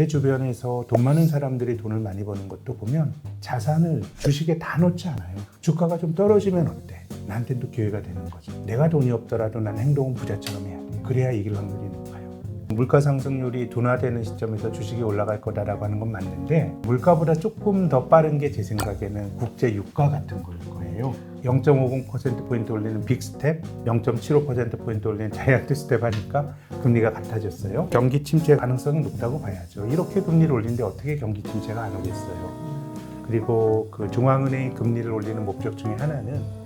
제 주변에서 돈 많은 사람들이 돈을 많이 버는 것도 보면 자산을 주식에 다 넣지 않아요. 주가가 좀 떨어지면 어때? 나한테는 또 기회가 되는 거죠. 내가 돈이 없더라도 난 행동은 부자처럼 해야 돼. 그래야 이길 확률이 높아요. 물가 상승률이 둔화되는 시점에서 주식이 올라갈 거다라고 하는 건 맞는데 물가보다 조금 더 빠른 게 제 생각에는 국제 유가 같은 거일 거예요. 0.50%포인트 올리는 빅스텝, 0.75%포인트 올리는 자이언트 스텝 하니까 금리가 같아졌어요. 경기 침체 가능성이 높다고 봐야죠. 이렇게 금리를 올리는데 어떻게 경기 침체가 안 오겠어요. 그리고 그 중앙은행이 금리를 올리는 목적 중에 하나는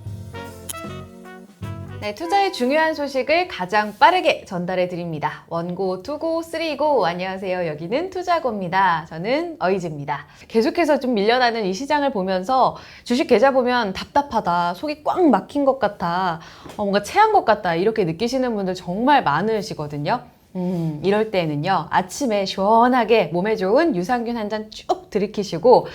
네, 투자의 중요한 소식을 가장 빠르게 전달해 드립니다. 원고, 투고, 쓰리고. 안녕하세요. 여기는 투자고입니다. 저는 어이즈입니다. 계속해서 좀 밀려나는 이 시장을 보면서 주식 계좌 보면 답답하다, 속이 꽉 막힌 것 같아, 뭔가 체한 것 같다 이렇게 느끼시는 분들 정말 많으시거든요. 이럴 때는요, 아침에 시원하게 몸에 좋은 유산균 한 잔 쭉 들이키시고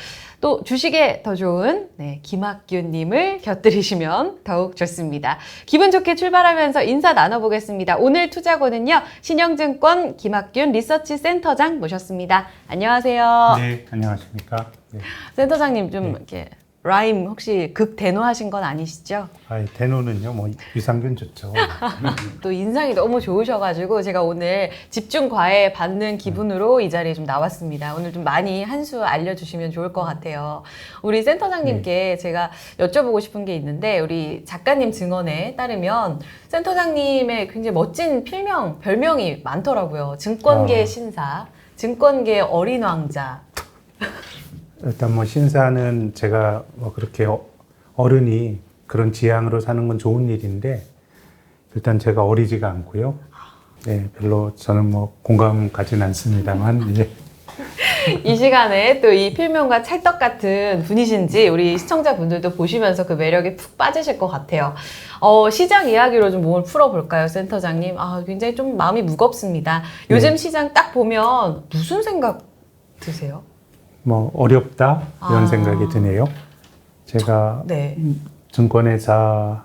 또 주식에 더 좋은 김학균님을 곁들이시면 더욱 좋습니다. 기분 좋게 출발하면서 인사 나눠보겠습니다. 오늘 투자고는요, 신영증권 김학균 리서치 센터장 모셨습니다. 안녕하세요. 네, 안녕하십니까. 네. 센터장님 좀 네. 이렇게 라임 혹시 극대노하신 건 아니시죠? 대노는요, 뭐 유산균 좋죠. 또 인상이 너무 좋으셔가지고 제가 오늘 집중 과외 받는 기분으로 이 자리에 좀 나왔습니다. 오늘 좀 많이 한 수 알려주시면 좋을 것 같아요. 우리 센터장님께 제가 여쭤보고 싶은 게 있는데 우리 작가님 증언에 따르면 센터장님의 굉장히 멋진 필명, 별명이 많더라고요. 증권계 신사, 증권계 어린 왕자. 일단 뭐 신사는 제가 뭐 그렇게 어른이 그런 지향으로 사는 건 좋은 일인데 일단 제가 어리지가 않고요. 네, 별로 저는 뭐 공감 가진 않습니다만 이제 이 시간에 또 이 필명과 찰떡 같은 분이신지 우리 시청자분들도 보시면서 그 매력에 푹 빠지실 것 같아요. 시장 이야기로 좀 몸을 풀어볼까요, 센터장님? 굉장히 좀 마음이 무겁습니다. 요즘 네. 시장 딱 보면 무슨 생각 드세요? 뭐 어렵다 이런 생각이 드네요. 제가 네. 증권회사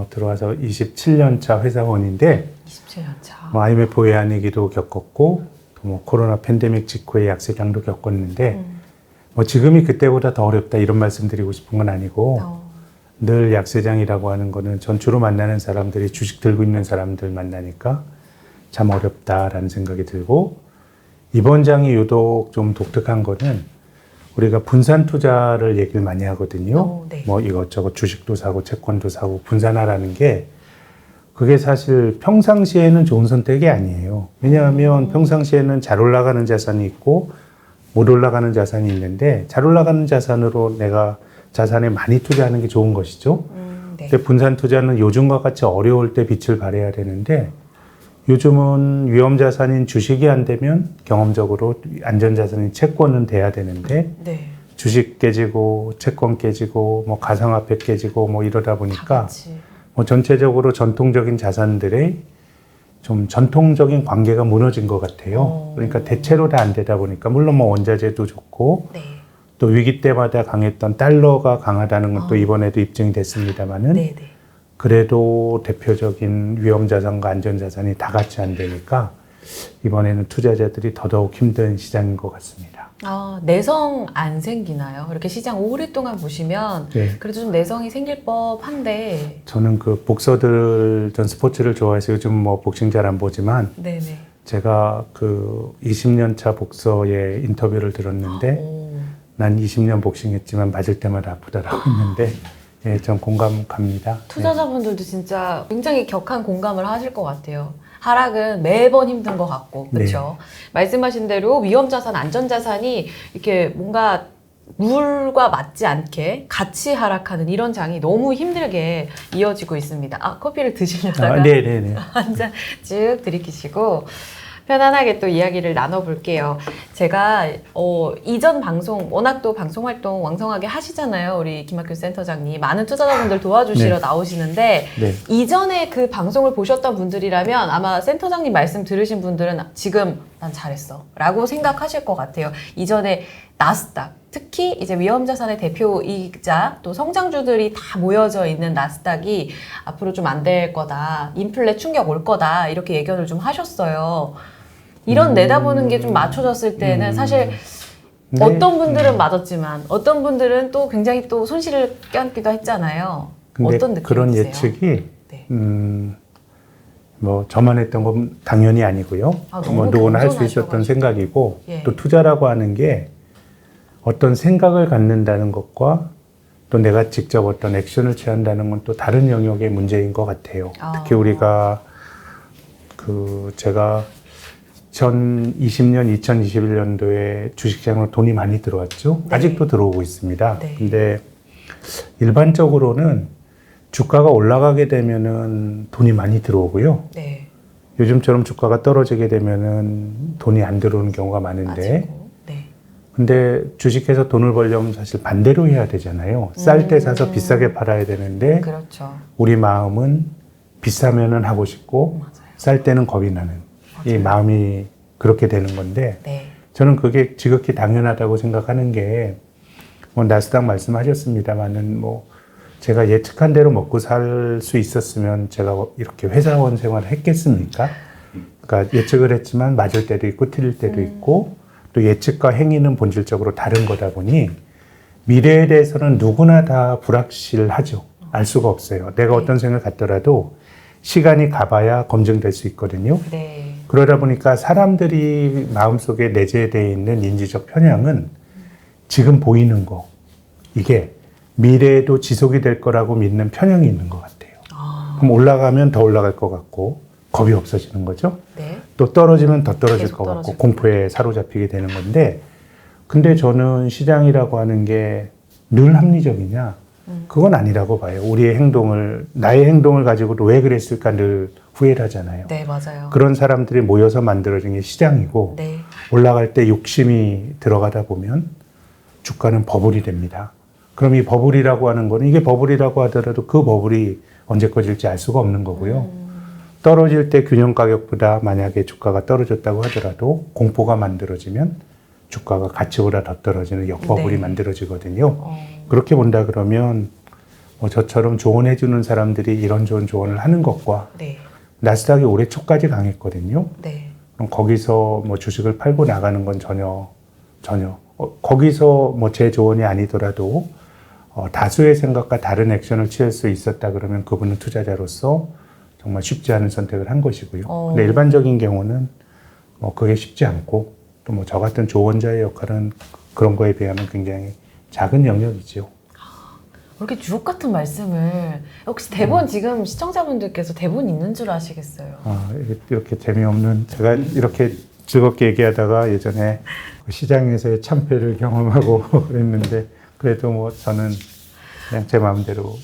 들어와서 27년 차 회사원인데 27년 차. 뭐 IMF 외환위기도 겪었고 또 뭐 코로나 팬데믹 직후에 약세장도 겪었는데 뭐 지금이 그때보다 더 어렵다 이런 말씀 드리고 싶은 건 아니고 늘 약세장이라고 하는 거는 전 주로 만나는 사람들이 주식 들고 있는 사람들 만나니까 참 어렵다라는 생각이 들고 이번 장이 유독 좀 독특한 거는 우리가 분산 투자를 얘기를 많이 하거든요. 네. 뭐 이것저것 주식도 사고 채권도 사고 분산하라는 게 그게 사실 평상시에는 좋은 선택이 아니에요. 왜냐하면 평상시에는 잘 올라가는 자산이 있고 못 올라가는 자산이 있는데 잘 올라가는 자산으로 내가 자산에 많이 투자하는 게 좋은 것이죠. 네. 근데 분산 투자는 요즘과 같이 어려울 때 빛을 발해야 되는데 요즘은 위험자산인 주식이 안 되면 경험적으로 안전자산인 채권은 돼야 되는데 네. 주식 깨지고 채권 깨지고 뭐 가상화폐 깨지고 뭐 이러다 보니까 뭐 전체적으로 전통적인 자산들의 좀 전통적인 관계가 무너진 것 같아요. 그러니까 대체로 다 안 되다 보니까 물론 뭐 원자재도 좋고 네. 또 위기 때마다 강했던 달러가 강하다는 것도 이번에도 입증이 됐습니다만은 네. 네. 그래도 대표적인 위험자산과 안전자산이 다 같이 안 되니까 이번에는 투자자들이 더더욱 힘든 시장인 것 같습니다. 내성 안 생기나요? 이렇게 시장 오랫동안 보시면 네. 그래도 좀 내성이 생길 법한데. 저는 그 복서들 전 스포츠를 좋아해서 요즘 뭐 복싱 잘 안 보지만 네네. 제가 그 20년 차 복서의 인터뷰를 들었는데 난 20년 복싱했지만 맞을 때마다 아프다라고 했는데 예, 전 공감 갑니다. 투자자분들도 진짜 굉장히 격한 공감을 하실 것 같아요. 하락은 매번 힘든 것 같고, 그렇죠? 말씀하신 대로 위험자산, 안전자산이 이렇게 뭔가 물과 맞지 않게 같이 하락하는 이런 장이 너무 힘들게 이어지고 있습니다. 커피를 드시려다가 네네네. 한 잔 쭉 들이키시고 편안하게 또 이야기를 나눠볼게요. 제가 이전 방송, 워낙 또 방송 활동 왕성하게 하시잖아요. 우리 김학균 센터장님. 많은 투자자분들 도와주시러 나오시는데 네. 이전에 그 방송을 보셨던 분들이라면 아마 센터장님 말씀 들으신 분들은 지금 난 잘했어 라고 생각하실 것 같아요. 이전에 나스닥, 특히 이제 위험자산의 대표이자 또 성장주들이 다 모여져 있는 나스닥이 앞으로 좀 안 될 거다, 인플레 충격 올 거다 이렇게 예견을 좀 하셨어요. 이런 내다보는 게 좀 맞춰졌을 때는 사실 네. 어떤 분들은 맞았지만 어떤 분들은 또 굉장히 또 손실을 껴안기도 했잖아요. 근데 어떤 느낌이세요? 그런 예측이 네. 뭐 저만 했던 건 당연히 아니고요. 아, 너무 뭐 누구나 할 수 겸손하셔가지고. 있었던 생각이고 예. 또 투자라고 하는 게 어떤 생각을 갖는다는 것과 또 내가 직접 어떤 액션을 취한다는 건 또 다른 영역의 문제인 것 같아요. 아. 특히 우리가 제가 2020년, 2021년도에 주식시장으로 돈이 많이 들어왔죠. 네. 아직도 들어오고 있습니다. 네. 근데 일반적으로는 주가가 올라가게 되면은 돈이 많이 들어오고요. 네. 요즘처럼 주가가 떨어지게 되면은 돈이 안 들어오는 경우가 많은데, 아직도. 네. 근데 주식해서 돈을 벌려면 사실 반대로 해야 되잖아요. 쌀 때 사서 비싸게 팔아야 되는데, 그렇죠. 우리 마음은 비싸면은 하고 싶고, 맞아요. 쌀 때는 겁이 나는 이 마음이 그렇게 되는 건데, 네. 저는 그게 지극히 당연하다고 생각하는 게, 뭐 나스닥 말씀하셨습니다만은 뭐 제가 예측한 대로 먹고 살 수 있었으면 제가 이렇게 회사원 생활을 했겠습니까? 그러니까 예측을 했지만 맞을 때도 있고 틀릴 때도 있고 또 예측과 행위는 본질적으로 다른 거다 보니 미래에 대해서는 누구나 다 불확실하죠. 알 수가 없어요. 내가 어떤 생각을 갖더라도 시간이 가봐야 검증될 수 있거든요. 네. 그러다 보니까 사람들이 마음속에 내재되어 있는 인지적 편향은 지금 보이는 거, 이게 미래에도 지속이 될 거라고 믿는 편향이 있는 것 같아요. 아. 그럼 올라가면 더 올라갈 것 같고 겁이 없어지는 거죠. 네. 또 떨어지면 더 떨어질 계속 것 같고 떨어질 공포에 사로잡히게 되는 건데, 근데 저는 시장이라고 하는 게 늘 합리적이냐? 그건 아니라고 봐요. 나의 행동을 가지고도 왜 그랬을까 늘 후회를 하잖아요. 네, 맞아요. 그런 사람들이 모여서 만들어진 게 시장이고, 네. 올라갈 때 욕심이 들어가다 보면 주가는 버블이 됩니다. 그럼 이 버블이라고 하는 거는, 이게 버블이라고 하더라도 그 버블이 언제 꺼질지 알 수가 없는 거고요. 떨어질 때 균형 가격보다 만약에 주가가 떨어졌다고 하더라도 공포가 만들어지면 주가가 가치보다 더 떨어지는 역버블이 네. 만들어지거든요. 그렇게 본다 그러면 뭐 저처럼 조언해 주는 사람들이 이런 좋은 조언을 하는 것과, 네. 나스닥이 올해 초까지 강했거든요. 네. 그럼 거기서 뭐 주식을 팔고 나가는 건 전혀 거기서 뭐 제 조언이 아니더라도 다수의 생각과 다른 액션을 취할 수 있었다 그러면 그분은 투자자로서 정말 쉽지 않은 선택을 한 것이고요. 근데 일반적인 경우는 뭐 그게 쉽지 않고, 또 뭐 저 같은 조언자의 역할은 그런 거에 비하면 굉장히 작은 영역이죠. 그렇게 주옥 같은 말씀을, 혹시 대본 지금 시청자분들께서 대본 있는 줄 아시겠어요? 이렇게 재미없는, 제가 이렇게 즐겁게 얘기하다가 예전에 시장에서의 참패를 경험하고 그랬는데, 그래도 뭐 저는 그냥 제 마음대로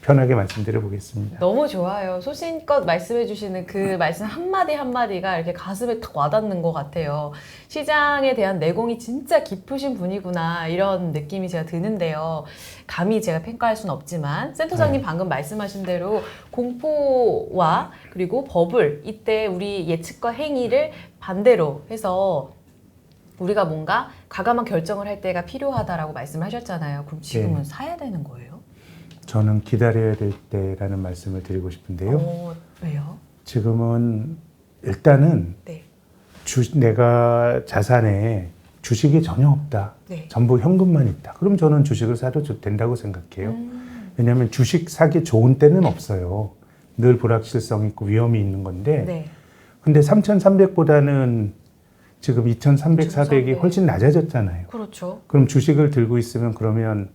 편하게 말씀드려 보겠습니다. 너무 좋아요. 소신껏 말씀해 주시는 그 말씀 한마디 한마디가 이렇게 가슴에 탁 와닿는 것 같아요. 시장에 대한 내공이 진짜 깊으신 분이구나, 이런 느낌이 제가 드는데요. 감히 제가 평가할 수는 없지만 센터장님 방금 말씀하신 대로 공포와 그리고 버블, 이때 우리 예측과 행위를 반대로 해서 우리가 뭔가 과감한 결정을 할 때가 필요하다라고 말씀하셨잖아요. 그럼 지금은 사야 되는 거예요? 저는 기다려야 될 때라는 말씀을 드리고 싶은데요. 왜요? 지금은 일단은 네. 내가 자산에 주식이 전혀 없다. 네. 전부 현금만 있다. 그럼 저는 주식을 사도 된다고 생각해요. 왜냐하면 주식 사기 좋은 때는 없어요. 늘 불확실성 있고 위험이 있는 건데, 네. 근데 3,300보다는 지금 2,300, 400이 훨씬 낮아졌잖아요. 그렇죠. 그럼 주식을 들고 있으면 그러면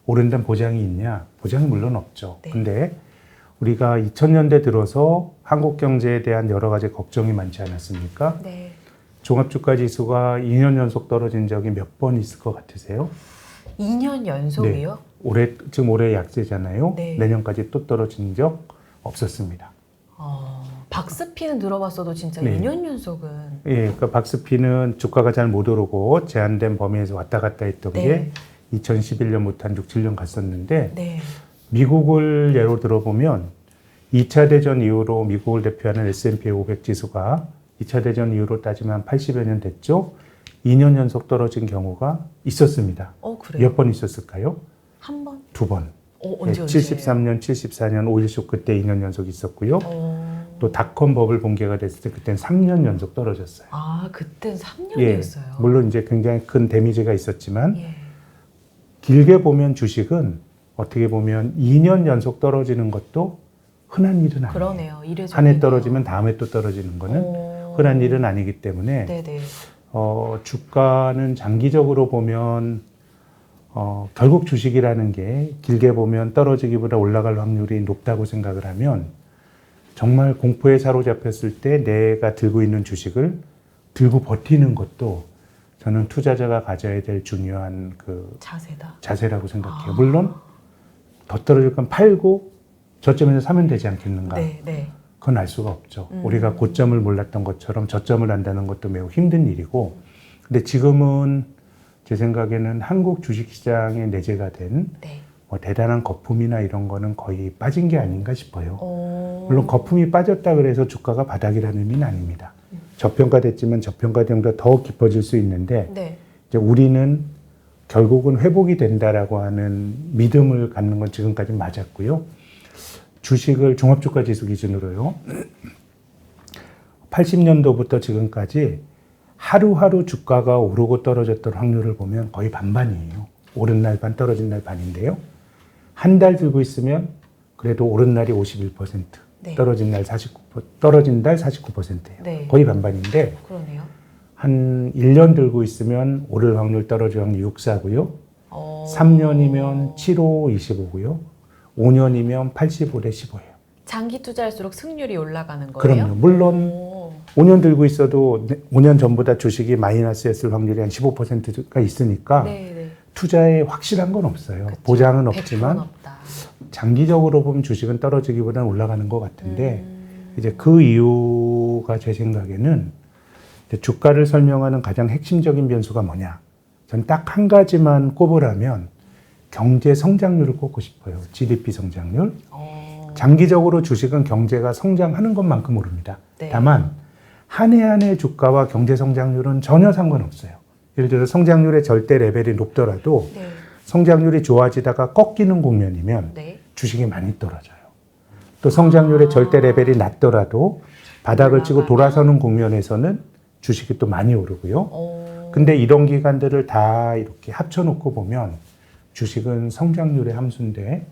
오른다는 보장이 있냐? 보장이 물론 없죠. 네. 근데 우리가 2000년대 들어서 한국 경제에 대한 여러 가지 걱정이 많지 않았습니까? 네. 종합주가지수가 2년 연속 떨어진 적이 몇 번 있을 것 같으세요? 2년 연속이요? 지금 올해 약세잖아요. 네. 내년까지 또 떨어진 적 없었습니다. 박스피는 들어봤어도 진짜 네. 2년 연속은. 예, 그러니까 박스피는 주가가 잘 못 오르고 제한된 범위에서 왔다 갔다 했던 네. 게 2011년부터 한 6, 7년 갔었는데, 네. 미국을 예로 들어보면 2차 대전 이후로 미국을 대표하는 S&P 500 지수가 2차 대전 이후로 따지면 80여 년 됐죠. 2년 연속 떨어진 경우가 있었습니다. 그래요? 몇 번 있었을까요? 한 번? 2번. 언제? 73년, 74년 오일 쇼크 때 2년 연속 있었고요. 또 닷컴 버블 붕괴가 됐을 때 그때는 3년 연속 떨어졌어요. 아, 그땐 예, 3년이었어요. 물론 이제 굉장히 큰 데미지가 있었지만 예. 길게 보면 주식은 어떻게 보면 2년 연속 떨어지는 것도 흔한 일은 아니에요. 그러네요. 이례적이네요. 한 해 떨어지면 다음에 또 떨어지는 거는 흔한 일은 아니기 때문에 네네. 주가는 장기적으로 보면 결국 주식이라는 게 길게 보면 떨어지기보다 올라갈 확률이 높다고 생각을 하면 정말 공포에 사로잡혔을 때 내가 들고 있는 주식을 들고 버티는 것도 저는 투자자가 가져야 될 중요한 그 자세다. 자세라고 생각해요. 물론 더 떨어질 건 팔고 저점에서 사면 되지 않겠는가. 네, 네. 그건 알 수가 없죠. 우리가 고점을 몰랐던 것처럼 저점을 안다는 것도 매우 힘든 일이고, 근데 지금은 제 생각에는 한국 주식시장에 내재가 된 네. 뭐 대단한 거품이나 이런 거는 거의 빠진 게 아닌가 싶어요. 물론 물론 거품이 빠졌다 그래서 주가가 바닥이라는 의미는 아닙니다. 저평가됐지만 저평가된 것보다 더 깊어질 수 있는데, 네. 이제 우리는 결국은 회복이 된다라고 하는 믿음을 갖는 건 지금까지 맞았고요. 주식을 종합주가지수 기준으로요. 80년도부터 지금까지 하루하루 주가가 오르고 떨어졌던 확률을 보면 거의 반반이에요. 오른 날 반, 떨어진 날 반인데요. 한 달 들고 있으면 그래도 오른 날이 51%, 네. 떨어진 날 49%, 떨어진 날 49%예요. 네. 거의 반반인데 그러네요. 한 1년 들고 있으면 오를 확률, 떨어질 확률 64고요. 3년이면 75, 25고요. 5년이면 85대 15예요. 장기 투자할수록 승률이 올라가는 거예요? 그럼요. 물론 5년 들고 있어도 5년 전보다 주식이 마이너스였을 확률이 한 15%가 있으니까 네, 네. 투자에 확실한 건 없어요. 그쵸. 보장은 100% 없지만 없다. 장기적으로 보면 주식은 떨어지기보다는 올라가는 것 같은데 이제 그 이유가 제 생각에는 이제 주가를 설명하는 가장 핵심적인 변수가 뭐냐? 전 딱 한 가지만 꼽으라면 경제 성장률을 꼽고 싶어요. GDP 성장률. 장기적으로 주식은 경제가 성장하는 것만큼 오릅니다. 네. 다만 한 해 한 해 주가와 경제 성장률은 전혀 상관없어요. 예를 들어 성장률의 절대 레벨이 높더라도 네. 성장률이 좋아지다가 꺾이는 국면이면 네. 주식이 많이 떨어져요. 또 성장률의 절대 레벨이 낮더라도 바닥을 치고 돌아서는 국면에서는 주식이 또 많이 오르고요. 근데 이런 기간들을 다 이렇게 합쳐놓고 보면 주식은 성장률의 함수인데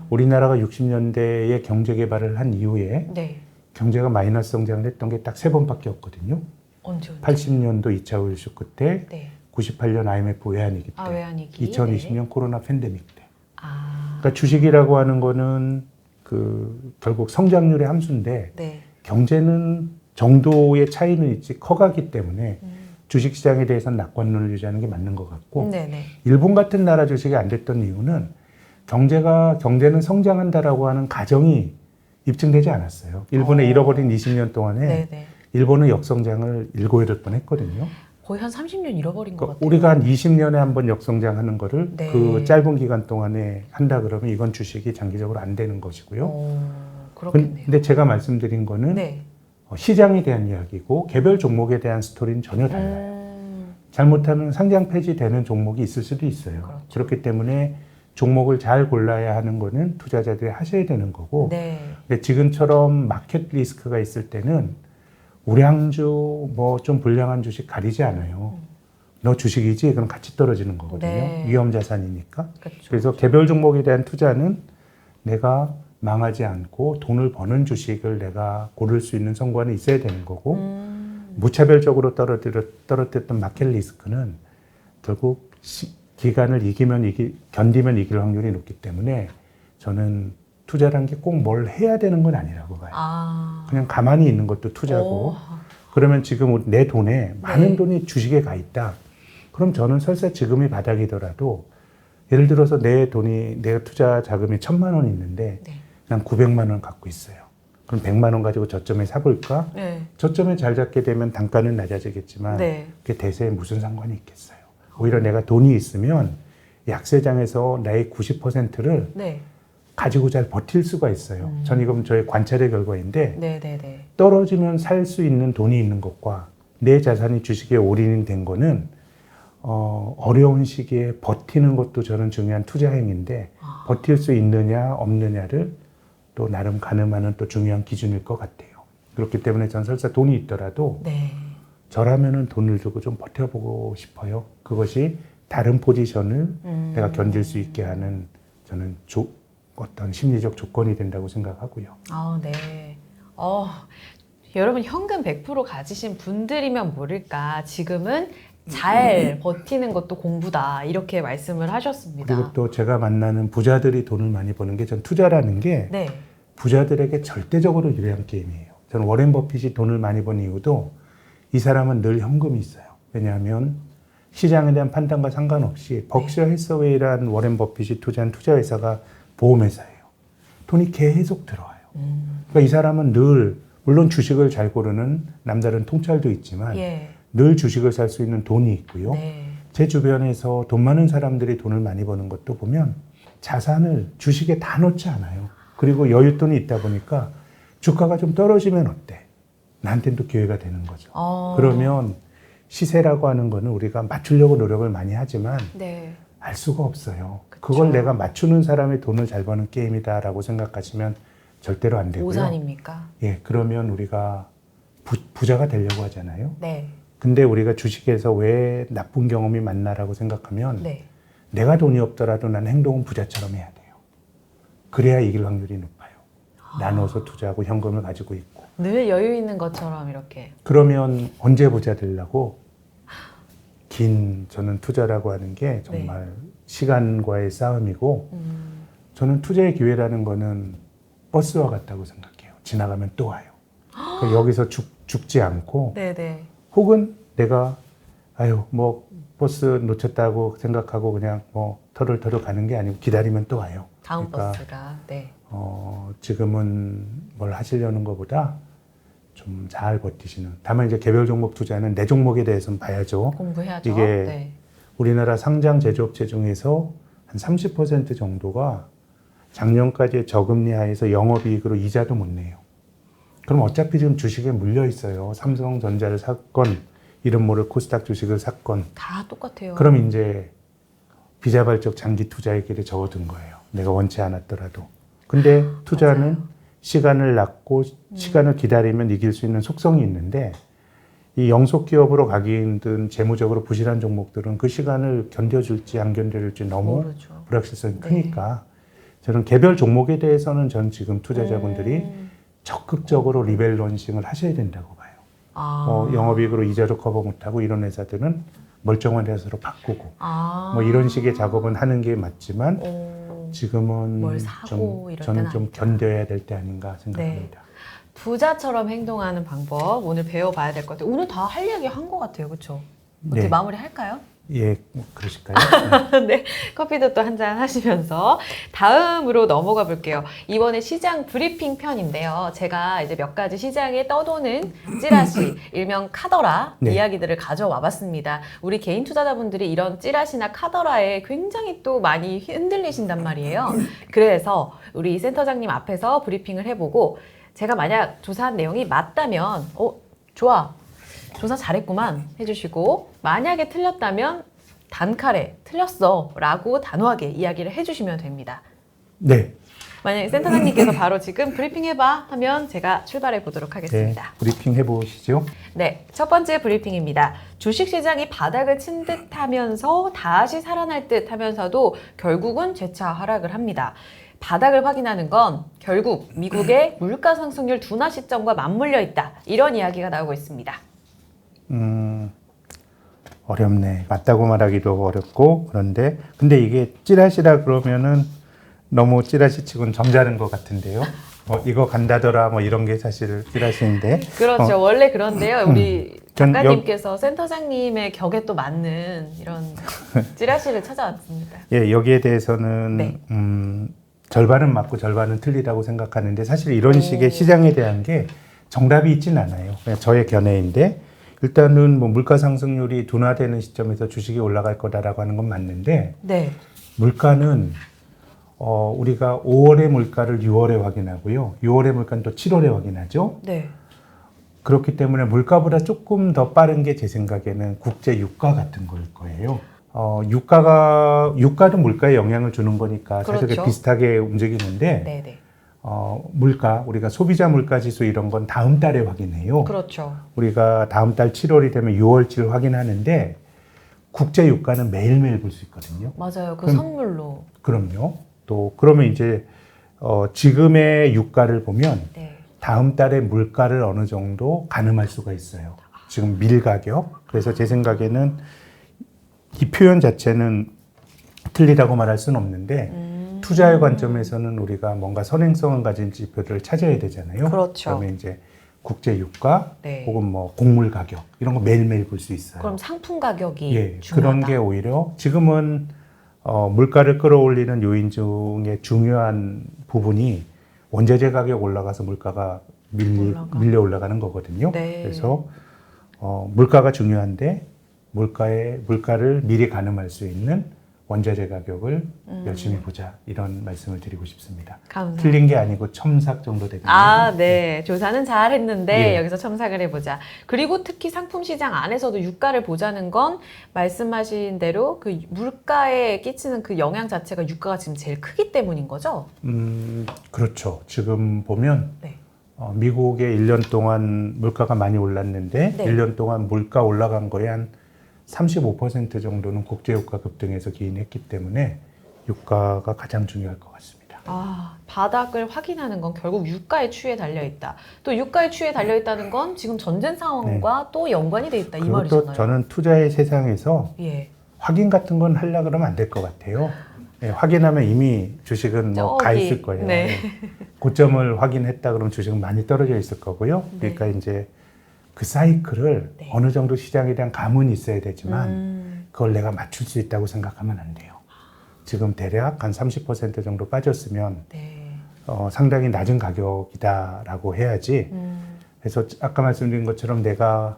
우리나라가 60년대에 경제 개발을 한 이후에 네. 경제가 마이너스 성장을 했던 게 딱 3번밖에 없거든요. 언제? 80년도 2차 오일 쇼크 때, 네. 98년 IMF 외환위기 때, 아, 외환위기. 2020년 코로나 팬데믹 때. 아. 그러니까 주식이라고 하는 거는 결국 성장률의 함수인데 네. 경제는 정도의 차이는 있지 커가기 때문에 주식시장에 대해서는 낙관론을 유지하는 게 맞는 것 같고 네네. 일본 같은 나라 주식이 안 됐던 이유는 경제는 성장한다라고 하는 가정이 입증되지 않았어요. 일본의 잃어버린 20년 동안에 네네. 일본은 역성장을 7, 8번 했거든요. 거의 한 30년 잃어버린 것 같아요. 우리가 한 20년에 한 번 역성장하는 거를 네. 그 짧은 기간 동안에 한다 그러면 이건 주식이 장기적으로 안 되는 것이고요. 그렇겠네요. 근데 제가 말씀드린 거는 네. 시장에 대한 이야기고 개별 종목에 대한 스토리는 전혀 달라요. 잘못하면 상장 폐지되는 종목이 있을 수도 있어요. 그렇죠. 그렇기 때문에 종목을 잘 골라야 하는 거는 투자자들이 하셔야 되는 거고 네. 근데 지금처럼 마켓 리스크가 있을 때는 우량주 뭐 좀 불량한 주식 가리지 않아요. 너 주식이지? 그럼 같이 떨어지는 거거든요. 네. 위험 자산이니까. 그렇죠. 그래서 개별 종목에 대한 투자는 내가 망하지 않고 돈을 버는 주식을 내가 고를 수 있는 성과는 있어야 되는 거고 무차별적으로 떨어뜨렸던 마켓 리스크는 결국 기간을 견디면 이길 확률이 높기 때문에 저는 투자란 게 꼭 뭘 해야 되는 건 아니라고 봐요. 그냥 가만히 있는 것도 투자고 그러면 지금 내 돈에 많은 돈이 주식에 가 있다. 그럼 저는 설사 지금이 바닥이더라도 예를 들어서 내 투자 자금이 1,000만 원 있는데 네. 난 900만 원 갖고 있어요. 그럼 100만 원 가지고 저점에 사볼까? 네. 저점에 잘 잡게 되면 단가는 낮아지겠지만 네. 그게 대세에 무슨 상관이 있겠어요. 오히려 내가 돈이 있으면 약세장에서 나의 90%를 네. 가지고 잘 버틸 수가 있어요. 전 이건 저의 관찰의 결과인데 네네네. 떨어지면 살 수 있는 돈이 있는 것과 내 자산이 주식에 올인이 된 거는 어려운 시기에 버티는 것도 저는 중요한 투자 행위인데 버틸 수 있느냐 없느냐를 또 나름 가늠하는 또 중요한 기준일 것 같아요. 그렇기 때문에 전 설사 돈이 있더라도 네. 저라면은 돈을 주고 좀 버텨보고 싶어요. 그것이 다른 포지션을 내가 견딜 수 있게 하는 저는 어떤 심리적 조건이 된다고 생각하고요. 아, 네. 여러분 현금 100% 가지신 분들이면 모를까 지금은 잘 버티는 것도 공부다 이렇게 말씀을 하셨습니다. 그리고 또 제가 만나는 부자들이 돈을 많이 버는 게 전 투자라는 게 네. 부자들에게 절대적으로 유리한 게임이에요. 저는 워렌 버핏이 돈을 많이 번 이유도 이 사람은 늘 현금이 있어요. 왜냐하면 시장에 대한 판단과 상관없이 벅셔 해서웨이라는 워렌 버핏이 투자한 투자회사가 보험회사예요. 돈이 계속 들어와요. 그러니까 이 사람은 늘 물론 주식을 잘 고르는 남다른 통찰도 있지만 예. 늘 주식을 살 수 있는 돈이 있고요. 네. 제 주변에서 돈 많은 사람들이 돈을 많이 버는 것도 보면 자산을 주식에 다 넣지 않아요. 그리고 여윳돈이 있다 보니까 주가가 좀 떨어지면 어때? 나한테는 또 기회가 되는 거죠. 그러면 시세라고 하는 거는 우리가 맞추려고 노력을 많이 하지만 네. 알 수가 없어요. 그쵸. 그걸 내가 맞추는 사람의 돈을 잘 버는 게임이다라고 생각하시면 절대로 안 되고요. 오산입니까? 예, 그러면 우리가 부자가 되려고 하잖아요. 네. 근데 우리가 주식에서 왜 나쁜 경험이 많나라고 생각하면 네. 내가 돈이 없더라도 난 행동은 부자처럼 해야 돼요. 그래야 이길 확률이 높아요. 나눠서 투자하고 현금을 가지고 있고. 늘 여유 있는 것처럼 이렇게. 그러면 언제 부자 되려고? 저는 투자라고 하는 게 정말 시간과의 싸움이고 저는 투자의 기회라는 거는 버스와 같다고 생각해요. 지나가면 또 와요. 그러니까 여기서 죽지 않고 네네. 혹은 내가 뭐 버스 놓쳤다고 생각하고 그냥 뭐 터덜터덜 가는 게 아니고 기다리면 또 와요. 다음 그러니까 버스가. 네. 지금은 뭘 하시려는 것보다 좀 잘 버티시는. 다만 이제 개별 종목 투자는 내 종목에 대해서는 봐야죠. 공부해야죠. 이게 네. 우리나라 상장 제조업체 중에서 한 30% 정도가 작년까지의 저금리 하에서 영업이익으로 이자도 못 내요. 그럼 어차피 지금 주식에 물려 있어요. 삼성전자를 샀건 이름 모를 코스닥 주식을 샀건 다 똑같아요. 그럼 이제 비자발적 장기 투자의 길에 접어든 거예요. 내가 원치 않았더라도. 근데 투자는 맞아요. 시간을 낳고 시간을 기다리면 이길 수 있는 속성이 있는데 이 영속 기업으로 가기 힘든 재무적으로 부실한 종목들은 그 시간을 견뎌줄지 안 견뎌줄지 너무 모르죠. 불확실성이 네. 크니까 저는 개별 종목에 대해서는 전 지금 투자자분들이 적극적으로 리밸런싱을 하셔야 된다고 봐요. 영업이익으로 이자도 커버 못하고 이런 회사들은 멀쩡한 회사로 바꾸고 뭐 이런 식의 작업은 하는 게 맞지만 지금은 뭘 사고 이럴 저는 때는 좀 아니다. 견뎌야 될 때 아닌가 생각합니다. 부자처럼 행동하는 방법 오늘 배워봐야 될 것 같아요. 오늘 다 할 이야기 한 것 같아요. 그렇죠? 어떻게 네. 마무리 할까요? 예, 그러실까요? 네, 커피도 또 한 잔 하시면서 다음으로 넘어가 볼게요. 이번에 시장 브리핑 편인데요. 제가 이제 몇 가지 시장에 떠도는 찌라시, 일명 카더라 네. 이야기들을 가져와 봤습니다. 우리 개인 투자자분들이 이런 찌라시나 카더라에 굉장히 또 많이 흔들리신단 말이에요. 그래서 우리 센터장님 앞에서 브리핑을 해보고 제가 만약 조사한 내용이 맞다면 좋아. 조사 잘했구만 해주시고 만약에 틀렸다면 단칼에 틀렸어 라고 단호하게 이야기를 해주시면 됩니다. 네. 만약에 센터장님께서 바로 지금 브리핑 해봐 하면 제가 출발해 보도록 하겠습니다. 네, 브리핑 해보시죠. 네, 첫 번째 브리핑입니다. 주식시장이 바닥을 친 듯 하면서 다시 살아날 듯 하면서도 결국은 재차 하락을 합니다. 바닥을 확인하는 건 결국 미국의 물가 상승률 둔화 시점과 맞물려 있다. 이런 이야기가 나오고 있습니다. 어렵네. 맞다고 말하기도 어렵고 그런데 근데 이게 찌라시라 그러면은 너무 찌라시 치고는 점잖은 것 같은데요. 이거 간다더라 뭐 이런 게 사실 찌라시인데. 그렇죠. 원래 그런데요. 우리 전 작가님께서 센터장님의 격에 또 맞는 이런 찌라시를 찾아왔습니다. 예, 여기에 대해서는 네. 절반은 맞고 절반은 틀리다고 생각하는데 사실 이런 식의 시장에 대한 게 정답이 있진 않아요. 그냥 저의 견해인데 일단은 뭐 물가 상승률이 둔화되는 시점에서 주식이 올라갈 거다라고 하는 건 맞는데 네. 물가는 우리가 5월의 물가를 6월에 확인하고요. 6월의 물가는 또 7월에 확인하죠. 네. 그렇기 때문에 물가보다 조금 더 빠른 게 제 생각에는 국제 유가 같은 거일 거예요. 유가도 물가에 영향을 주는 거니까 사실 그렇죠. 비슷하게 움직이는데 네네. 물가, 우리가 소비자 물가 지수 이런 건 다음 달에 확인해요. 그렇죠. 우리가 다음 달 7월이 되면 6월치를 확인하는데 국제 유가는 매일매일 볼 수 있거든요. 맞아요. 그 그럼- 선물로. 그럼요. 또 그러면 이제 지금의 유가를 보면 네. 다음 달에 물가를 어느 정도 가늠할 수가 있어요. 지금 밀 가격. 그래서 제 생각에는 이 표현 자체는 틀리다고 말할 수는 없는데 투자의 관점에서는 우리가 뭔가 선행성을 가진 지표들을 찾아야 되잖아요. 그렇죠. 그러면 이제 국제 유가 네. 혹은 뭐 곡물 가격 이런 거 매일매일 볼 수 있어요. 그럼 상품 가격이 예, 중요하다. 그런 게 오히려 지금은 물가를 끌어올리는 요인 중에 중요한 부분이 원자재 가격 올라가서 물가가 밀려 올라가는 거거든요. 네. 그래서 물가가 중요한데 물가를 미리 가늠할 수 있는 원자재 가격을 열심히 보자 이런 말씀을 드리고 싶습니다. 감사합니다. 틀린 게 아니고 첨삭 정도 되거든요. 아, 네. 조사는 잘 했는데 예. 여기서 첨삭을 해보자. 그리고 특히 상품 시장 안에서도 유가를 보자는 건 말씀하신 대로 그 물가에 끼치는 그 영향 자체가 유가가 지금 제일 크기 때문인 거죠? 그렇죠. 지금 보면 네. 미국의 1년 동안 물가가 많이 올랐는데 네. 1년 동안 물가 올라간 거에 한 35% 정도는 국제유가 급등에서 기인했기 때문에 유가가 가장 중요할 것 같습니다. 아, 바닥을 확인하는 건 결국 유가의 추이에 달려있다. 또 유가의 추이에 달려있다는 건 지금 전쟁 상황과 또 연관이 돼 있다. 이 그리고 말이잖아요. 또 저는 투자의 세상에서 예. 확인 같은 건 하려고 그러면 안 될 것 같아요. 예, 확인하면 이미 주식은 뭐 가 저기, 있을 거예요. 네. 예. 고점을 확인했다 그러면 주식은 많이 떨어져 있을 거고요. 그러니까 이제 그 사이클을 네. 어느 정도 시장에 대한 감은 있어야 되지만 그걸 내가 맞출 수 있다고 생각하면 안 돼요. 지금 대략 한 30% 정도 빠졌으면 네. 상당히 낮은 가격이다라고 해야지. 그래서 아까 말씀드린 것처럼 내가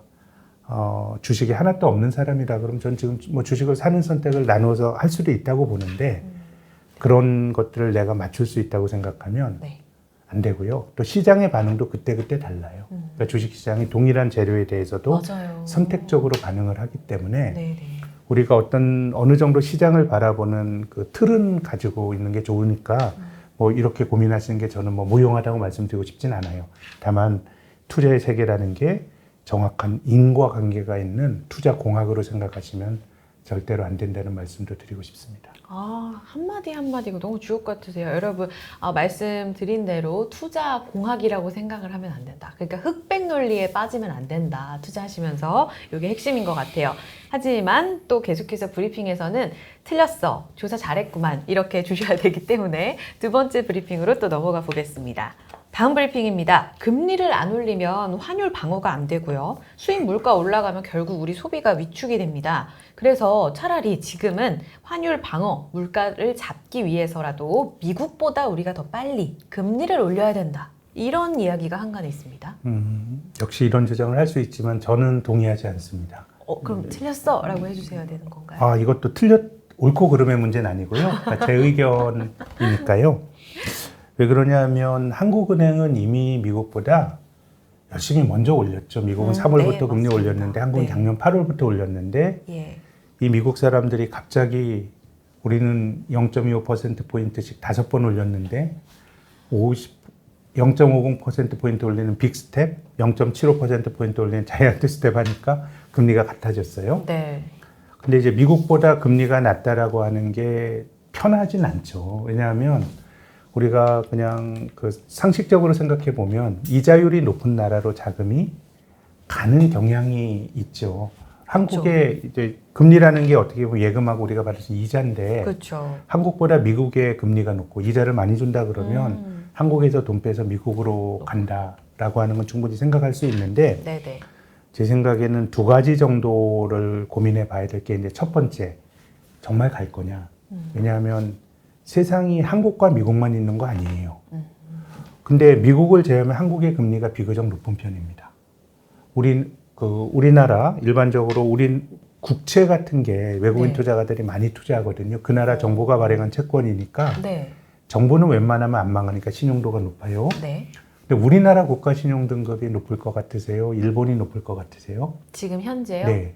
주식이 하나도 없는 사람이라 그러면 전 지금 뭐 주식을 사는 선택을 나누어서 할 수도 있다고 보는데 그런 것들을 내가 맞출 수 있다고 생각하면 네. 안 되고요. 또 시장의 반응도 그때그때 달라요. 그러니까 주식시장이 동일한 재료에 대해서도 맞아요. 선택적으로 반응을 하기 때문에 네네. 우리가 어느 정도 시장을 바라보는 그 틀은 가지고 있는 게 좋으니까 뭐 이렇게 고민하시는 게 저는 뭐 무용하다고 말씀드리고 싶진 않아요. 다만 투자의 세계라는 게 정확한 인과관계가 있는 투자 공학으로 생각하시면 절대로 안 된다는 말씀도 드리고 싶습니다. 아, 한마디 한마디가 너무 주옥 같으세요. 여러분, 말씀드린 대로 투자 공학이라고 생각을 하면 안 된다. 그러니까 흑백 논리에 빠지면 안 된다. 투자하시면서 이게 핵심인 것 같아요. 하지만 또 계속해서 브리핑에서는 틀렸어. 조사 잘했구만. 이렇게 주셔야 되기 때문에 두 번째 브리핑으로 또 넘어가 보겠습니다. 다음 브리핑입니다. 금리를 안 올리면 환율 방어가 안 되고요. 수입 물가 올라가면 결국 우리 소비가 위축이 됩니다. 그래서 차라리 지금은 환율 방어, 물가를 잡기 위해서라도 미국보다 우리가 더 빨리 금리를 올려야 된다. 이런 이야기가 한간에 있습니다. 역시 이런 주장을 할 수 있지만 저는 동의하지 않습니다. 그럼 틀렸어? 라고 해주셔야 되는 건가요? 이것도 옳고 그름의 문제는 아니고요. 그러니까 제 의견이니까요. 왜 그러냐면 한국은행은 이미 미국보다 열심히 먼저 올렸죠. 미국은 3월부터 네, 금리 맞습니다. 올렸는데 한국은 네. 작년 8월부터 올렸는데 예. 이 미국 사람들이 갑자기 우리는 0.25%포인트씩 5번 올렸는데 0.50%포인트 올리는 빅스텝, 0.75%포인트 올리는 자이언트 스텝 하니까 금리가 같아졌어요. 네. 근데 이제 미국보다 금리가 낮다라고 하는 게 편하진 않죠. 왜냐하면 우리가 그냥 그 상식적으로 생각해 보면 이자율이 높은 나라로 자금이 가는 경향이 있죠. 한국의 이제 금리라는 게 어떻게 보면 예금하고 우리가 받을 수 이자인데 그렇죠. 한국보다 미국의 금리가 높고 이자를 많이 준다 그러면 한국에서 돈 빼서 미국으로 간다라고 하는 건 충분히 생각할 수 있는데 네네. 제 생각에는 두 가지 정도를 고민해 봐야 될 게 이제 첫 번째, 정말 갈 거냐. 왜냐하면 세상이 한국과 미국만 있는 거 아니에요. 근데 미국을 제외하면 한국의 금리가 비교적 높은 편입니다. 우리나라 일반적으로 우린 국채 같은 게 외국인 네. 투자가들이 많이 투자하거든요. 그 나라 정부가 발행한 채권이니까 네. 정부는 웬만하면 안 망하니까 신용도가 높아요. 네. 근데 우리나라 국가 신용 등급이 높을 것 같으세요? 일본이 높을 것 같으세요? 지금 현재요? 네.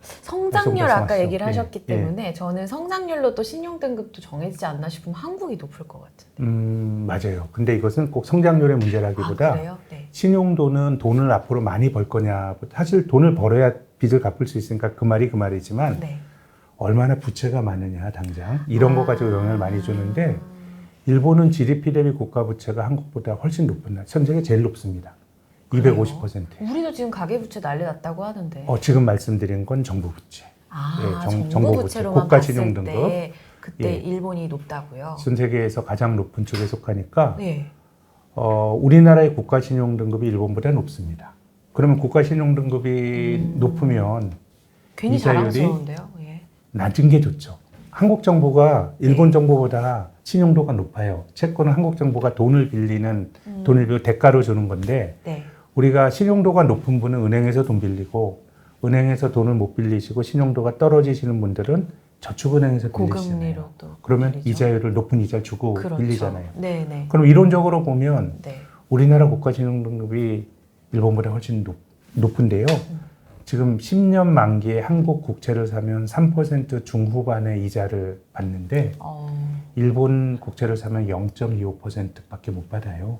성장률 계속 아까 말씀하시죠. 얘기를 하셨기 예, 예. 때문에 저는 성장률로 또 신용등급도 정해지지 않나 싶으면 한국이 높을 것 같은데. 맞아요. 근데 이것은 꼭 성장률의 문제라기보다 아, 그래요? 네. 신용도는 돈을 앞으로 많이 벌 거냐. 사실 돈을 벌어야 빚을 갚을 수 있으니까 그 말이 그 말이지만 네. 얼마나 부채가 많으냐 당장 이런 거 가지고 영향을 많이 주는데 아. 일본은 GDP 대비 국가 부채가 한국보다 훨씬 높은 나라, 전 세계 제일 높습니다. 그래요? 250%. 우리도 지금 가계부채 난리 났다고 하는데. 지금 말씀드린 건 정부 부채. 아, 예, 정부 정부 부채, 부채로만 국가 봤을 신용 등급. 때 그때 예. 일본이 높다고요? 전 세계에서 가장 높은 쪽에 속하니까 네. 우리나라의 국가 신용 등급이 일본보다 높습니다. 그러면 국가 신용 등급이 높으면 괜히 이자율이- 자랑스러운데요? 예. 낮은 게 좋죠. 한국 정부가 일본 정부보다 신용도가 높아요. 채권은 한국 정부가 돈을 빌리는 돈을 빌리고 대가로 주는 건데 네. 우리가 신용도가 높은 분은 은행에서 돈 빌리고 은행에서 돈을 못 빌리시고 신용도가 떨어지시는 분들은 저축은행에서 빌리시잖아요. 고금리로 또. 그러면 빌리죠. 이자율을 높은 이자를 주고 그렇죠. 빌리잖아요. 네, 네. 그럼 이론적으로 보면 네. 우리나라 국가 신용 등급이 일본보다 훨씬 높은데요. 지금 10년 만기에 한국 국채를 사면 3% 중후반의 이자를 받는데 일본 국채를 사면 0.25%밖에 못 받아요.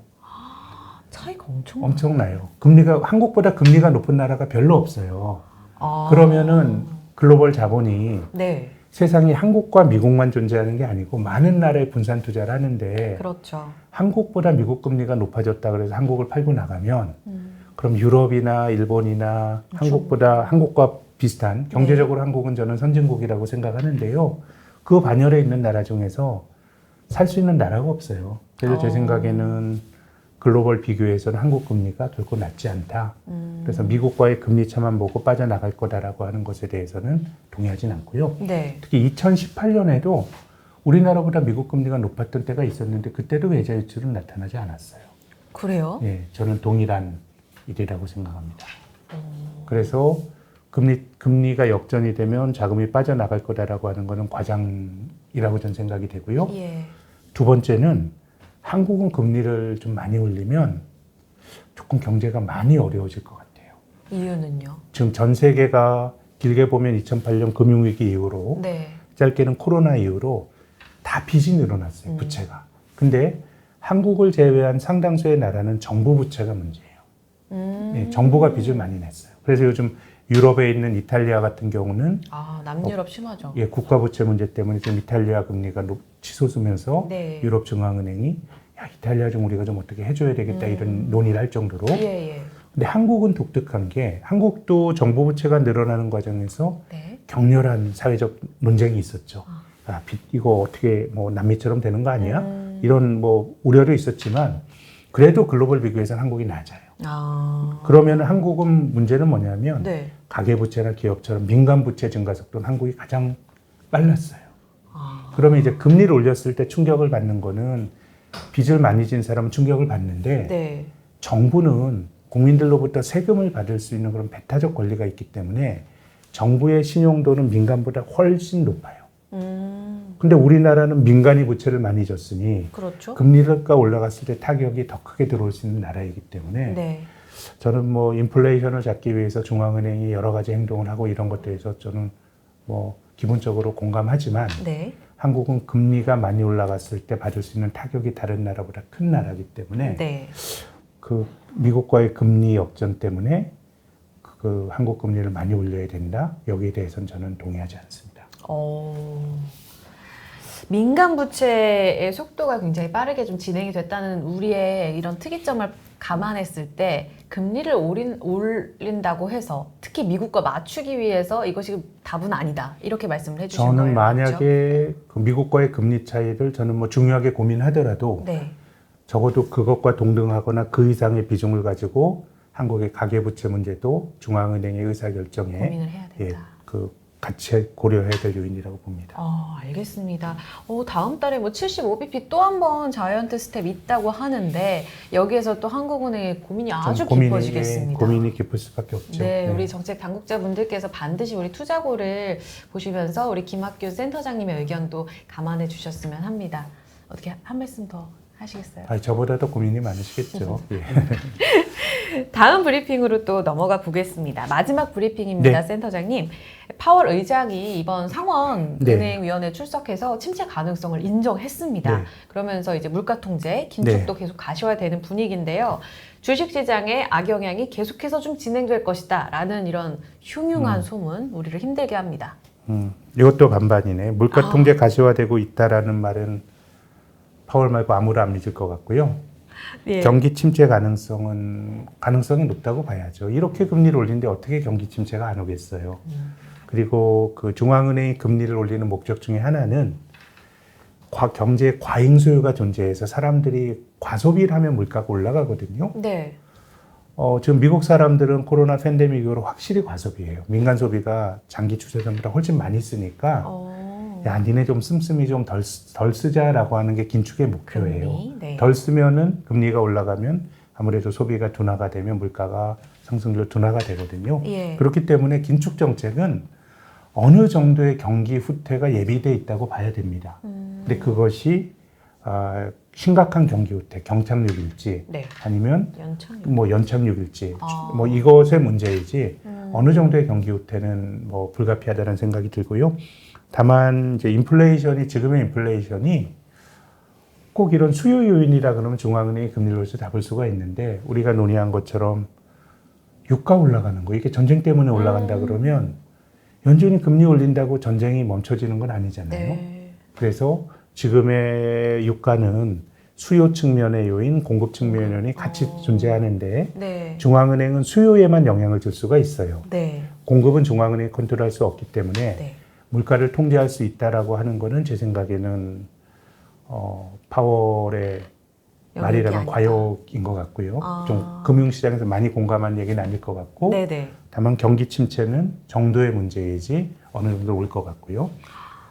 차이가 엄청 엄청나요. 금리가 한국보다 금리가 높은 나라가 별로 없어요. 아. 그러면은 글로벌 자본이 네. 세상에 한국과 미국만 존재하는 게 아니고 많은 나라에 분산 투자를 하는데 그렇죠. 한국보다 미국 금리가 높아졌다 그래서 한국을 팔고 나가면 그럼 유럽이나 일본이나 한국과 비슷한 경제적으로 한국은 저는 선진국이라고 생각하는데요. 그 반열에 있는 나라 중에서 살 수 있는 나라가 없어요. 그래서 제 생각에는 글로벌 비교에서는 한국 금리가 결코 낮지 않다. 그래서 미국과의 금리 차만 보고 빠져나갈 거다라고 하는 것에 대해서는 동의하진 않고요. 네. 특히 2018년에도 우리나라보다 미국 금리가 높았던 때가 있었는데 그때도 외자 유출은 나타나지 않았어요. 그래요? 예, 저는 동일한 일이라고 생각합니다. 그래서 금리가 역전이 되면 자금이 빠져나갈 거다라고 하는 것은 과장이라고 저는 생각이 되고요. 예. 두 번째는 한국은 금리를 좀 많이 올리면 조금 경제가 많이 어려워질 것 같아요. 이유는요? 지금 전 세계가 길게 보면 2008년 금융위기 이후로 네. 짧게는 코로나 이후로 다 빚이 늘어났어요. 부채가. 근데 한국을 제외한 상당수의 나라는 정부 부채가 문제예요. 네, 정부가 빚을 많이 냈어요. 그래서 요즘 유럽에 있는 이탈리아 같은 경우는 남유럽 심하죠. 예, 국가 부채 문제 때문에 지금 이탈리아 금리가 치솟으면서 네. 유럽 중앙은행이 이탈리아 좀 우리가 좀 어떻게 해줘야 되겠다 이런 논의를 할 정도로. 예, 예. 근데 한국은 독특한 게 한국도 정부 부채가 늘어나는 과정에서 네. 격렬한 사회적 논쟁이 있었죠. 빚 이거 어떻게 뭐 남미처럼 되는 거 아니야? 이런 뭐 우려도 있었지만 그래도 글로벌 비교에서는 한국이 낮아요. 그러면 한국은 문제는 뭐냐면 네. 가계부채나 기업처럼 민간부채 증가 속도는 한국이 가장 빨랐어요. 그러면 이제 금리를 올렸을 때 충격을 받는 거는 빚을 많이 진 사람은 충격을 받는데 네. 정부는 국민들로부터 세금을 받을 수 있는 그런 배타적 권리가 있기 때문에 정부의 신용도는 민간보다 훨씬 높아요. 근데 우리나라는 민간이 부채를 많이 졌으니 그렇죠. 금리가 올라갔을 때 타격이 더 크게 들어올 수 있는 나라이기 때문에 네. 저는 뭐 인플레이션을 잡기 위해서 중앙은행이 여러 가지 행동을 하고 이런 것들에서 저는 뭐 기본적으로 공감하지만 네. 한국은 금리가 많이 올라갔을 때 받을 수 있는 타격이 다른 나라보다 큰 나라이기 때문에 네. 그 미국과의 금리 역전 때문에 그 한국 금리를 많이 올려야 된다. 여기에 대해서는 저는 동의하지 않습니다. 민간 부채의 속도가 굉장히 빠르게 좀 진행이 됐다는 우리의 이런 특이점을 감안했을 때 금리를 올린다고 해서 특히 미국과 맞추기 위해서 이것이 답은 아니다. 이렇게 말씀을 해주신 거예요. 저는 만약에 그렇죠? 그 미국과의 금리 차이를 저는 뭐 중요하게 고민하더라도 네. 적어도 그것과 동등하거나 그 이상의 비중을 가지고 한국의 가계부채 문제도 중앙은행의 의사결정에 고민을 해야 된다. 같이 고려해야 될 요인이라고 봅니다. 알겠습니다. 다음 달에 뭐 75bp 또 한 번 자이언트 스텝 있다고 하는데 여기에서 또 한국은행의 고민이 아주 깊어지겠습니다. 고민이 깊을 수밖에 없죠. 네, 우리 정책 당국자분들께서 반드시 우리 투자고를 보시면서 우리 김학규 센터장님의 의견도 감안해 주셨으면 합니다. 어떻게 한 말씀 더 하시겠어요? 저보다 더 고민이 많으시겠죠. 예. 다음 브리핑으로 또 넘어가 보겠습니다. 마지막 브리핑입니다, 네. 센터장님. 파월 의장이 이번 네. 상원은행위원회 출석해서 침체 가능성을 인정했습니다. 네. 그러면서 이제 물가 통제, 긴축도 계속 가셔야되는 분위기인데요. 주식시장에 악영향이 계속해서 좀 진행될 것이다 라는 이런 흉흉한 소문 우리를 힘들게 합니다. 이것도 반반이네. 물가 통제 가시화되고 있다라는 말은 파월 말고 아무도 안 믿을 것 같고요. 예. 경기 침체 가능성이 높다고 봐야죠. 이렇게 금리를 올리는데 어떻게 경기 침체가 안 오겠어요. 그리고 그 중앙은행이 금리를 올리는 목적 중에 하나는 경제에 과잉 수요가 존재해서 사람들이 과소비를 하면 물가가 올라가거든요. 네. 지금 미국 사람들은 코로나 팬데믹 이후로 확실히 과소비예요. 민간 소비가 장기 추세전보다 훨씬 많이 쓰니까 야, 니네 좀 씀씀이 좀 덜 쓰자라고 하는 게 긴축의 목표예요. 네. 덜 쓰면은 금리가 올라가면 아무래도 소비가 둔화가 되면 물가가 상승률 둔화가 되거든요. 예. 그렇기 때문에 긴축 정책은 어느 정도의 경기 후퇴가 예비돼 있다고 봐야 됩니다. 근데 그것이 심각한 경기 후퇴, 경착륙일지 네. 아니면 연착륙. 뭐 연착륙일지 뭐 이것의 문제이지 어느 정도의 경기 후퇴는 뭐 불가피하다는 생각이 들고요. 다만 이제 지금의 인플레이션이 꼭 이런 수요 요인이라 그러면 중앙은행이 금리를 잡을 수가 있는데 우리가 논의한 것처럼 유가 올라가는 거 이게 전쟁 때문에 올라간다 그러면 연준이 금리 올린다고 전쟁이 멈춰지는 건 아니잖아요. 네. 그래서 지금의 유가는 수요 측면의 요인, 공급 측면의 요인이 같이 존재하는데 네. 중앙은행은 수요에만 영향을 줄 수가 있어요. 네. 공급은 중앙은행이 컨트롤할 수 없기 때문에 네. 물가를 통제할 수 있다라고 하는 거는 제 생각에는 파월의 말이라면 아니다. 과욕인 것 같고요. 좀 금융시장에서 많이 공감한 얘기는 아닐 것 같고 네네. 다만 경기 침체는 정도의 문제이지 어느 정도 올 것 같고요.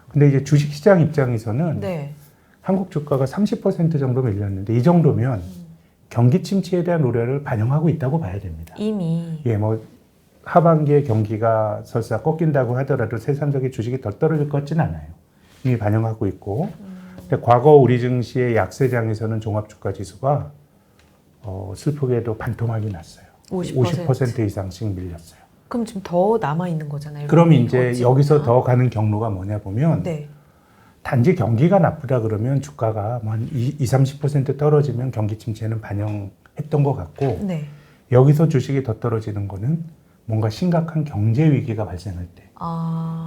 근데 이제 주식시장 입장에서는 네. 한국 주가가 30% 정도 밀렸는데 이 정도면 경기 침체에 대한 우려를 반영하고 있다고 봐야 됩니다. 이미. 예, 뭐 하반기에 경기가 설사 꺾인다고 하더라도 세상적인 주식이 더 떨어질 것 같지는 않아요. 이미 반영하고 있고 근데 과거 우리 증시의 약세장에서는 종합주가지수가 슬프게도 반토막이 났어요. 50% 이상씩 밀렸어요. 그럼 지금 더 남아 있는 거잖아요. 그럼 이제 여기서 더 가는 경로가 뭐냐 보면 네. 단지 경기가 나쁘다 그러면 주가가 뭐 한 20-30% 떨어지면 경기 침체는 반영했던 것 같고 네. 여기서 주식이 더 떨어지는 거는 뭔가 심각한 경제 위기가 발생할 때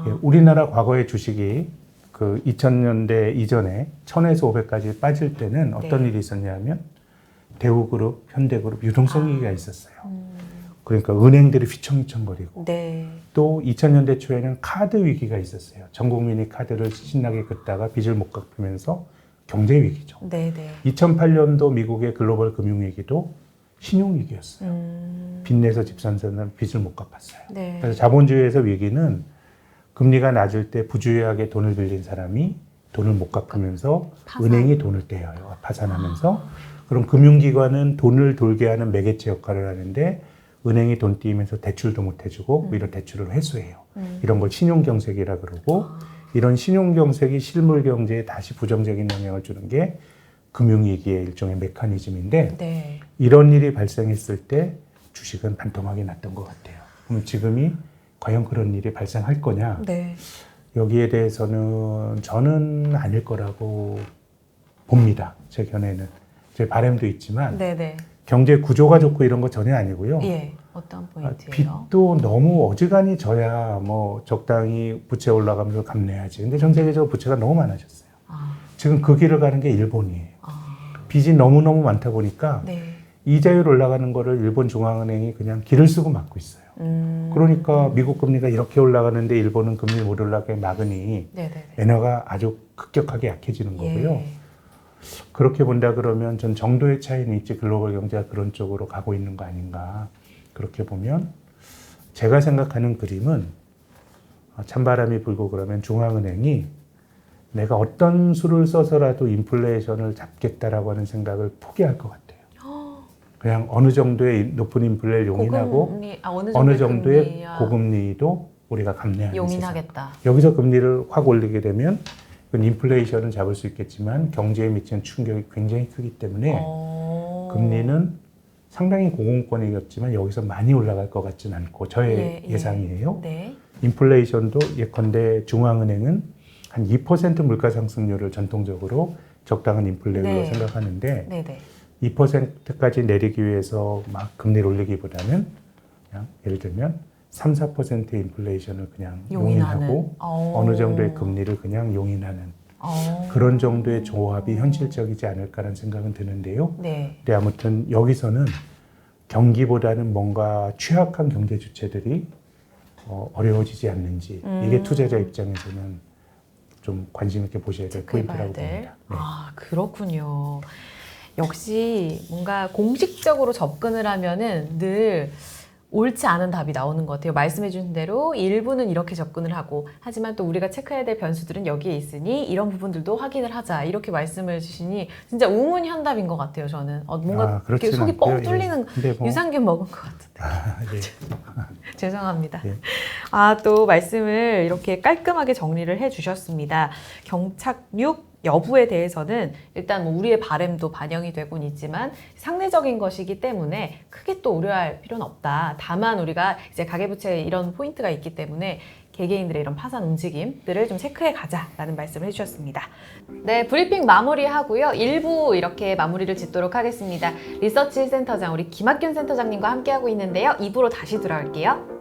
예, 우리나라 과거의 주식이 그 2000년대 이전에 1000에서 500까지 빠질 때는 어떤 네. 일이 있었냐면 대우그룹, 현대그룹 유동성 위기가 있었어요. 그러니까 은행들이 휘청휘청거리고 네. 또 2000년대 초에는 카드 위기가 있었어요. 전 국민이 카드를 신나게 긋다가 빚을 못 갚으면서 경제 위기죠. 네네. 2008년도 미국의 글로벌 금융위기도 신용위기였어요. 빚내서 집 산 사람은 빚을 못 갚았어요. 네. 그래서 자본주의에서 위기는 금리가 낮을 때 부주의하게 돈을 빌린 사람이 돈을 못 갚으면서 은행이 돈을 떼어요. 파산하면서. 그럼 금융기관은 돈을 돌게 하는 매개체 역할을 하는데 은행이 돈 띄면서 대출도 못 해주고 오히려 대출을 회수해요. 이런 걸 신용경색이라 그러고 이런 신용경색이 실물경제에 다시 부정적인 영향을 주는 게 금융위기의 일종의 메커니즘인데 네. 이런 일이 발생했을 때 주식은 반토막이 났던 것 같아요. 그럼 지금이 과연 그런 일이 발생할 거냐? 네. 여기에 대해서는 저는 아닐 거라고 봅니다. 제 견해는. 제 바람도 있지만 네네. 경제 구조가 좋고 이런 거 전혀 아니고요. 예. 어떤 포인트예요? 빚도 너무 어지간히 져야 뭐 적당히 부채 올라가면서 갚내야지. 근데 전 세계적으로 부채가 너무 많아졌어요. 지금 그 길을 가는 게 일본이에요. 빚이 너무너무 많다 보니까 네. 이자율 올라가는 거를 일본 중앙은행이 그냥 길을 쓰고 막고 있어요. 그러니까 미국 금리가 이렇게 올라가는데 일본은 금리 못 올라가게 막으니 네네. 엔화가 아주 급격하게 약해지는 거고요. 예. 그렇게 본다 그러면 전 정도의 차이는 있지 글로벌 경제가 그런 쪽으로 가고 있는 거 아닌가. 그렇게 보면 제가 생각하는 그림은 찬바람이 불고 그러면 중앙은행이 내가 어떤 수를 써서라도 인플레이션을 잡겠다라고 하는 생각을 포기할 것 같아요. 그냥 어느 정도의 높은 인플레를 용인하고 어느 정도의 고금리도 우리가 감내하는 세상. 용인하겠다. 여기서 금리를 확 올리게 되면 그건 인플레이션은 잡을 수 있겠지만 경제에 미치는 충격이 굉장히 크기 때문에 금리는 상당히 공공권이었지만 여기서 많이 올라갈 것 같지는 않고 저의 예상이에요. 네. 인플레이션도 예컨대 중앙은행은 한 2% 물가 상승률을 전통적으로 적당한 인플레이로 네. 생각하는데 네네. 2%까지 내리기 위해서 막 금리를 올리기보다는 그냥 예를 들면 3, 4%의 인플레이션을 그냥 용인하고 어느 정도의 금리를 그냥 용인하는 그런 정도의 조합이 현실적이지 않을까라는 생각은 드는데요. 네. 근데 아무튼 여기서는 경기보다는 뭔가 취약한 경제 주체들이 어려워지지 않는지 이게 투자자 입장에서는 좀 관심 있게 보셔야 될 포인트라고 봅니다. 네. 아, 그렇군요. 역시 뭔가 공식적으로 접근을 하면은 늘 옳지 않은 답이 나오는 것 같아요. 말씀해 주신 대로 일부는 이렇게 접근을 하고 하지만 또 우리가 체크해야 될 변수들은 여기에 있으니 이런 부분들도 확인을 하자 이렇게 말씀을 주시니 진짜 우문현답인 것 같아요. 저는 뭔가 이렇게 속이 뻥 뚫리는 뭐. 유산균 먹은 것 같은데. 예. 죄송합니다. 예. 또 말씀을 이렇게 깔끔하게 정리를 해주셨습니다. 경착륙 여부에 대해서는 일단 뭐 우리의 바램도 반영이 되곤 있지만 상대적인 것이기 때문에 크게 또 우려할 필요는 없다. 다만 우리가 이제 가계부채에 이런 포인트가 있기 때문에 개개인들의 이런 파산 움직임들을 좀 체크해 가자라는 말씀을 해주셨습니다. 네, 브리핑 마무리하고요. 1부 이렇게 마무리를 짓도록 하겠습니다. 리서치 센터장 우리 김학균 센터장님과 함께하고 있는데요. 2부로 다시 돌아올게요.